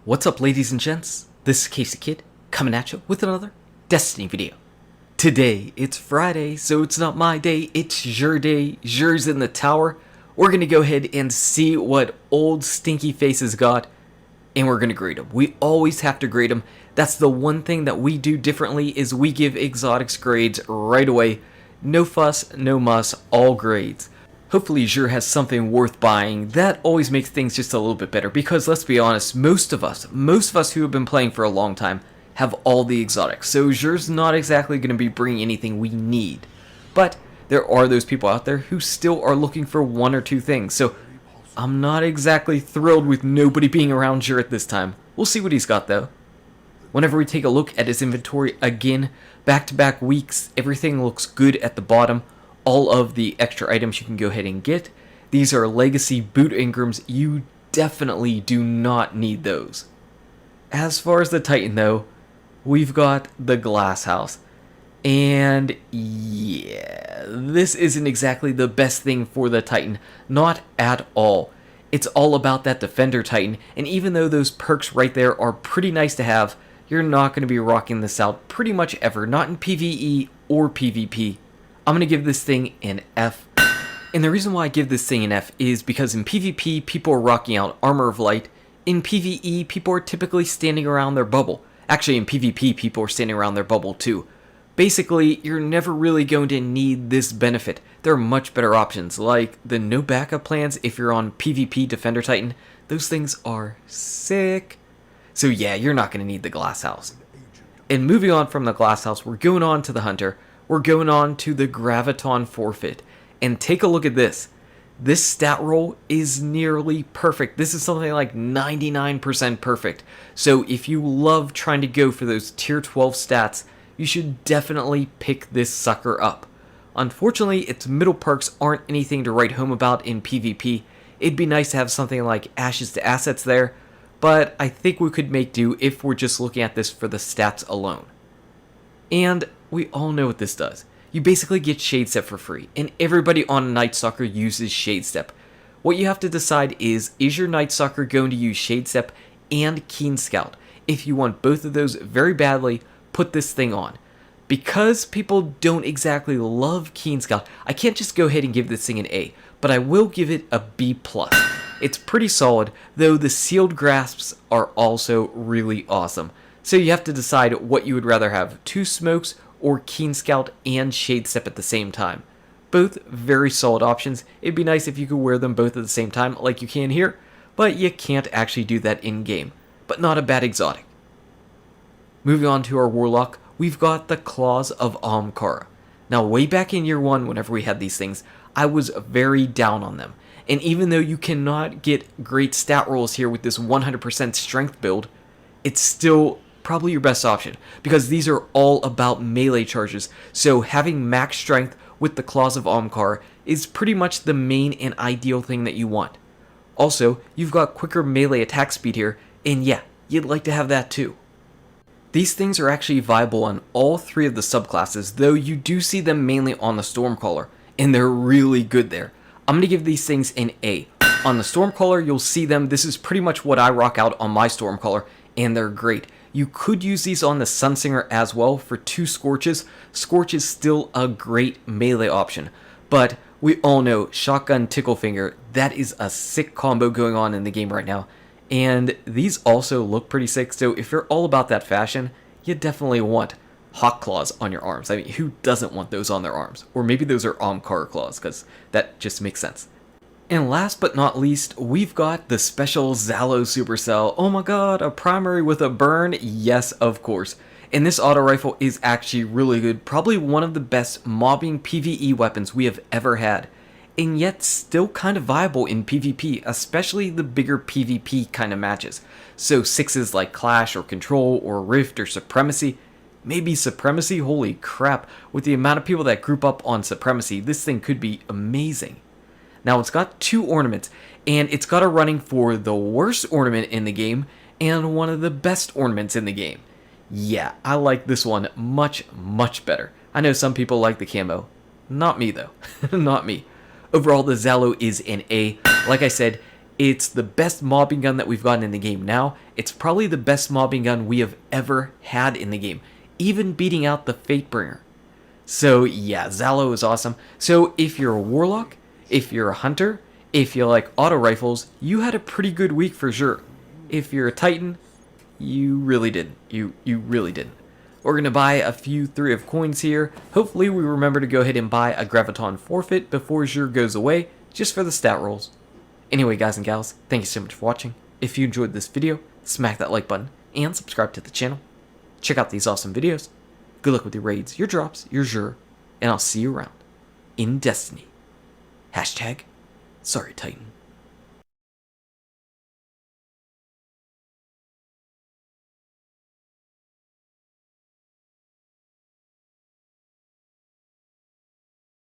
What's up, ladies and gents? This is KSigKid coming at you with another Destiny video. Today, it's Friday, so it's not my day, it's your day. Yours in the tower. We're gonna go ahead and see what old stinky faces got, and we're gonna grade them. We always have to grade them. That's the one thing that we do differently, is we give exotics grades right away. No fuss, no muss, all grades. Hopefully Xur has something worth buying. That always makes things just a little bit better, because let's be honest, most of us who have been playing for a long time have all the exotics, so Xur's not exactly going to be bringing anything we need. But there are those people out there who still are looking for one or two things, so I'm not exactly thrilled with nobody being around Xur at this time. We'll see what he's got though. Whenever we take a look at his inventory again, back-to-back weeks, everything looks good at the bottom. All of the extra items you can go ahead and get. These are legacy boot engrams. You definitely do not need those. As far as the Titan though, we've got the glass house. And yeah, this isn't exactly the best thing for the Titan. Not at all. It's all about that defender Titan, and even though those perks right there are pretty nice to have, you're not going to be rocking this out pretty much ever, not in PvE or PvP. I'm going to give this thing an F. And the reason why I give this thing an F is because in PvP, people are rocking out Armor of Light. In PvE, people are typically standing around their bubble. Actually, in PvP, people are standing around their bubble too. Basically, you're never really going to need this benefit. There are much better options, like the no backup plans if you're on PvP Defender Titan. Those things are sick. So yeah, you're not going to need the Glass House. And moving on from the Glass House, we're going on to the Hunter. We're going on to the Graviton Forfeit, and take a look at this. This stat roll is nearly perfect. This is something like 99% perfect. So if you love trying to go for those tier 12 stats, you should definitely pick this sucker up. Unfortunately, its middle perks aren't anything to write home about in PvP. It'd be nice to have something like Ashes to Assets there, but I think we could make do if we're just looking at this for the stats alone. And we all know what this does. You basically get Shade Step for free, and everybody on Night Stalker uses Shade Step. What you have to decide is your Night Stalker going to use Shade Step and Keen Scout? If you want both of those very badly, put this thing on. Because people don't exactly love Keen Scout, I can't just go ahead and give this thing an A, but I will give it a B+. It's pretty solid, though the Sealed Grasps are also really awesome. So you have to decide what you would rather have, 2 smokes or Keen Scout and Shade Step at the same time. Both very solid options. It'd be nice if you could wear them both at the same time like you can here, but you can't actually do that in-game. But not a bad exotic. Moving on to our Warlock, we've got the Claws of Ahamkara. Now way back in year 1, whenever we had these things, I was very down on them. And even though you cannot get great stat rolls here with this 100% strength build, it's still probably your best option, because these are all about melee charges, so having max strength with the Claws of Ahamkara is pretty much the main and ideal thing that you want. Also, you've got quicker melee attack speed here, and yeah, you'd like to have that too. These things are actually viable on all 3 of the subclasses, though you do see them mainly on the Stormcaller, and they're really good there. I'm going to give these things an A. On the Stormcaller, you'll see them. This is pretty much what I rock out on my Stormcaller, and they're great. You could use these on the Sunsinger as well for 2 Scorches. Scorch is still a great melee option, but we all know Shotgun Ticklefinger, that is a sick combo going on in the game right now. And these also look pretty sick, so if you're all about that fashion, you definitely want Hawk Claws on your arms. I mean, who doesn't want those on their arms? Or maybe those are Ahamkara Claws, because that just makes sense. And last but not least, we've got the special Zalo Supercell. Oh my god, a primary with a burn? Yes, of course. And this auto rifle is actually really good. Probably one of the best mobbing PvE weapons we have ever had. And yet still kind of viable in PvP, especially the bigger PvP kind of matches. So 6s like Clash or Control or Rift or Supremacy. Maybe Supremacy? Holy crap. With the amount of people that group up on Supremacy, this thing could be amazing. Now it's got 2 ornaments, and it's got a running for the worst ornament in the game and one of the best ornaments in the game. Yeah, I like this one much, much better. I know some people like the camo. Not me though. Not me. Overall, the Zalo is an A. Like I said, It's the best mobbing gun that we've gotten in the game now. It's probably the best mobbing gun we have ever had in the game, even beating out the Fatebringer. So yeah, Zalo is awesome. So if you're a Warlock, if you're a Hunter, if you like auto rifles, you had a pretty good week for sure. If you're a Titan, you really didn't. You really didn't. We're going to buy a few 3 of coins here. Hopefully we remember to go ahead and buy a Graviton Forfeit before Xur goes away, just for the stat rolls. Anyway, guys and gals, thank you so much for watching. If you enjoyed this video, smack that like button and subscribe to the channel. Check out these awesome videos. Good luck with your raids, your drops, your Xur, and I'll see you around in Destiny. #SorryTitan.